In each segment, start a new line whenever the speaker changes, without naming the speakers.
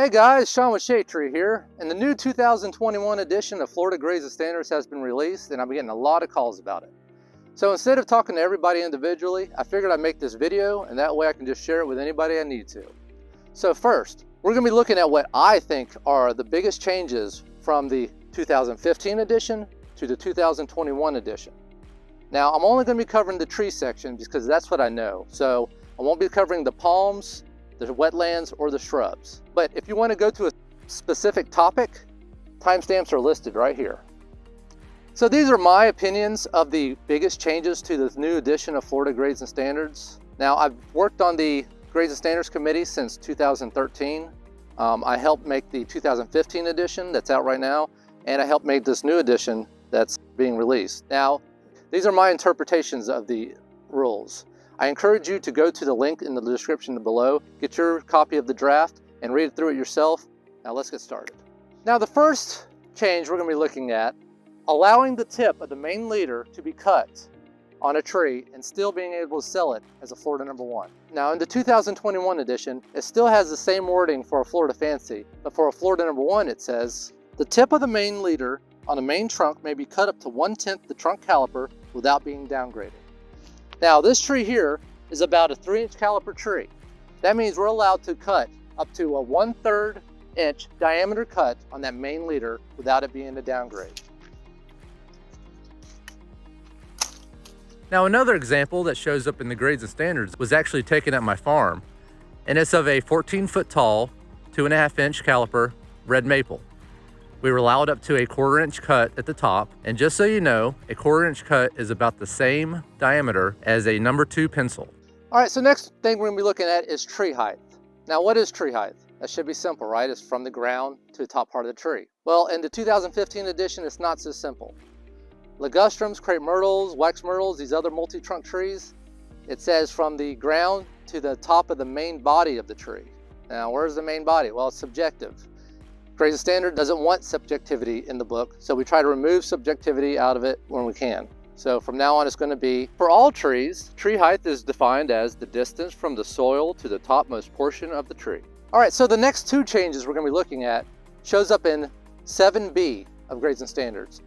Hey guys, Sean with Shade Tree here, and the new 2021 edition of Florida Grazing Standards has been released, and I'm getting a lot of calls about it. So instead of talking to everybody individually, I figured I'd make this video, and that way I can just share it with anybody I need to. So first, we're going to be looking at what I think are the biggest changes from the 2015 edition to the 2021 edition. Now, I'm only going to be covering the tree section because that's what I know, so I won't be covering the palms, the wetlands, or the shrubs. But if you want to go to a specific topic, timestamps are listed right here. So these are my opinions of the biggest changes to this new edition of Florida Grades and Standards. Now, I've worked on the Grades and Standards Committee since 2013. I helped make the 2015 edition that's out right now, and I helped make this new edition that's being released. Now, these are my interpretations of the rules. I encourage you to go to the link in the description below, get your copy of the draft, and read through it yourself. Now let's get started. Now the first change we're going to be looking at, allowing the tip of the main leader to be cut on a tree and still being able to sell it as a Florida number 1. Now in the 2021 edition, it still has the same wording for a Florida Fancy, but for a Florida number 1 it says, the tip of the main leader on a main trunk may be cut up to 1/10 the trunk caliper without being downgraded. Now this tree here is about a 3-inch caliper tree. That means we're allowed to cut up to a 1/3 inch diameter cut on that main leader without it being a downgrade.
Now another example that shows up in the Grades and Standards was actually taken at my farm, and it's of a 14-foot tall, 2.5 inch caliper red maple. We were allowed up to a 1/4 inch cut at the top, and just so you know, a 1/4 inch cut is about the same diameter as a number 2 pencil.
All right, so next thing we're going to be looking at is tree height. Now what is tree height? That should be simple, right? It's from the ground to the top part of the tree. Well, in the 2015 edition, it's not so simple. Ligustrums, crepe myrtles, wax myrtles, these other multi-trunk trees, it says from the ground to the top of the main body of the tree. Now, where's the main body? Well, it's subjective. Grades and Standard doesn't want subjectivity in the book, so we try to remove subjectivity out of it when we can. So from now on, it's going to be, for all trees, tree height is defined as the distance from the soil to the topmost portion of the tree. All right, so the next 2 changes we're going to be looking at shows up in 7B of Grades and Standards,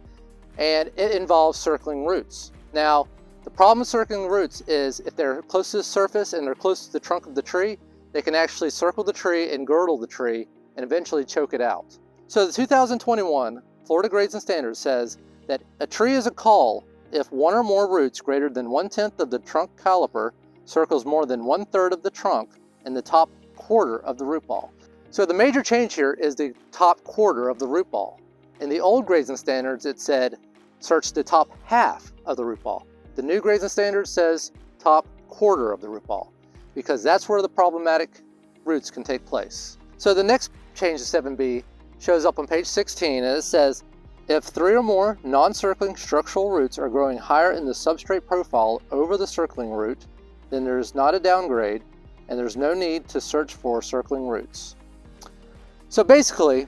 and it involves circling roots. Now, the problem with circling roots is if they're close to the surface and they're close to the trunk of the tree, they can actually circle the tree and girdle the tree and eventually choke it out. So the 2021 Florida Grades and Standards says that a tree is a call if one or more roots greater than 1/10 of the trunk caliper circles more than 1/3 of the trunk in the top quarter of the root ball. So the major change here is the top quarter of the root ball. In the old Grades and Standards, it said search the top half of the root ball. The new Grades and Standards says top quarter of the root ball, because that's where the problematic roots can take place. So the next change to 7B shows up on page 16, and it says, if 3 or more non-circling structural roots are growing higher in the substrate profile over the circling root, then there is not a downgrade, and there's no need to search for circling roots. So basically,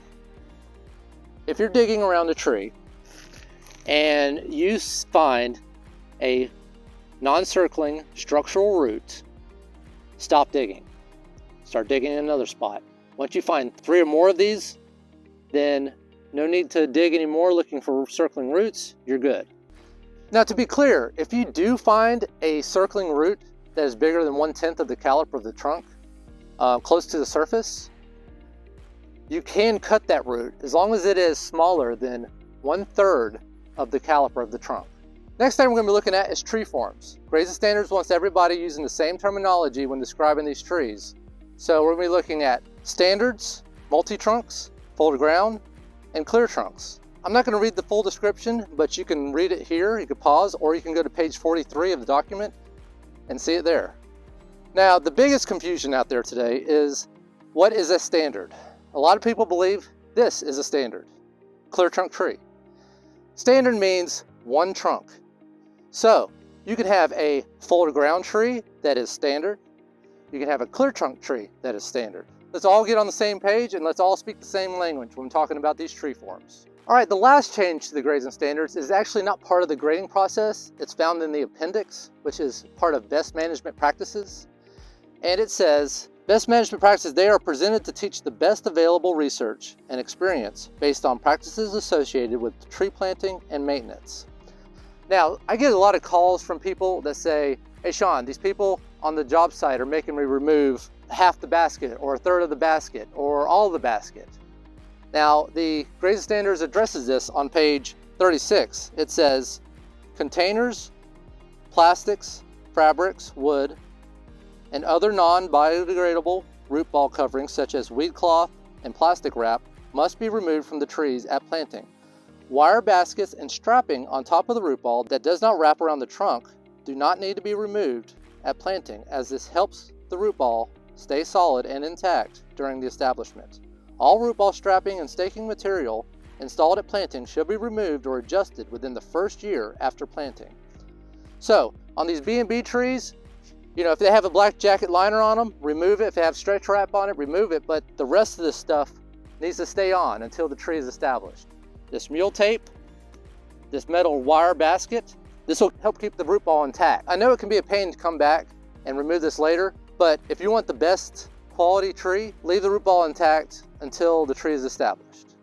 if you're digging around a tree and you find a non-circling structural root, stop digging. Start digging in another spot. Once you find 3 or more of these, then no need to dig anymore looking for circling roots, you're good. Now to be clear, if you do find a circling root that is bigger than 1/10 of the caliper of the trunk, close to the surface, you can cut that root as long as it is smaller than 1/3 of the caliper of the trunk. Next thing we're going to be looking at is tree forms. Grades and Standards wants everybody using the same terminology when describing these trees. So we're going to be looking at standards, multi-trunks, folded ground, and clear trunks. I'm not going to read the full description, but you can read it here, you can pause, or you can go to page 43 of the document and see it there. Now, the biggest confusion out there today is, what is a standard? A lot of people believe this is a standard, clear trunk tree. Standard means 1 trunk. So you can have a folded ground tree that is standard. You can have a clear trunk tree that is standard. Let's all get on the same page and let's all speak the same language when talking about these tree forms. All right, the last change to the Grades and Standards is actually not part of the grading process. It's found in the appendix, which is part of best management practices. And it says, Best management practices, they are presented to teach the best available research and experience based on practices associated with tree planting and maintenance. Now, I get a lot of calls from people that say, hey Sean, these people on the job site are making me remove half the basket or a third of the basket or all of the basket. Now, the Grades and Standards addresses this on page 36. It says, containers, plastics, fabrics, wood, and other non-biodegradable root ball coverings such as weed cloth and plastic wrap must be removed from the trees at planting. Wire baskets and strapping on top of the root ball that does not wrap around the trunk do not need to be removed at planting, as this helps the root ball stay solid and intact during the establishment. All root ball strapping and staking material installed at planting should be removed or adjusted within the first year after planting. So on these B&B trees, if they have a black jacket liner on them, remove it. If they have stretch wrap on it, remove it. But the rest of this stuff needs to stay on until the tree is established. This mule tape, this metal wire basket, this will help keep the root ball intact. I know it can be a pain to come back and remove this later, but if you want the best quality tree, leave the root ball intact until the tree is established.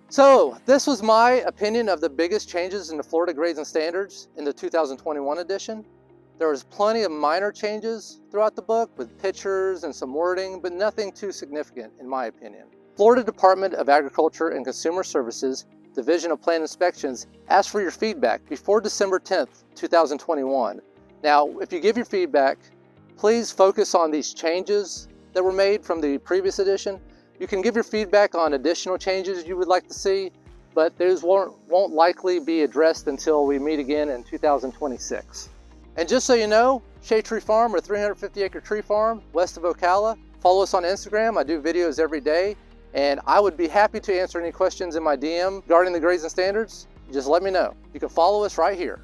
So this was my opinion of the biggest changes in the Florida Grades and Standards in the 2021 edition. There was plenty of minor changes throughout the book with pictures and some wording, but nothing too significant in my opinion. Florida Department of Agriculture and Consumer Services, Division of Plant Inspections, asked for your feedback before December 10th, 2021. Now, if you give your feedback, please focus on these changes that were made from the previous edition. You can give your feedback on additional changes you would like to see, but those won't likely be addressed until we meet again in 2026. And just so you know, Shade Tree Farm, or 350-acre tree farm west of Ocala. Follow us on Instagram. I do videos every day, and I would be happy to answer any questions in my DM regarding the Grades and Standards. Just let me know. You can follow us right here.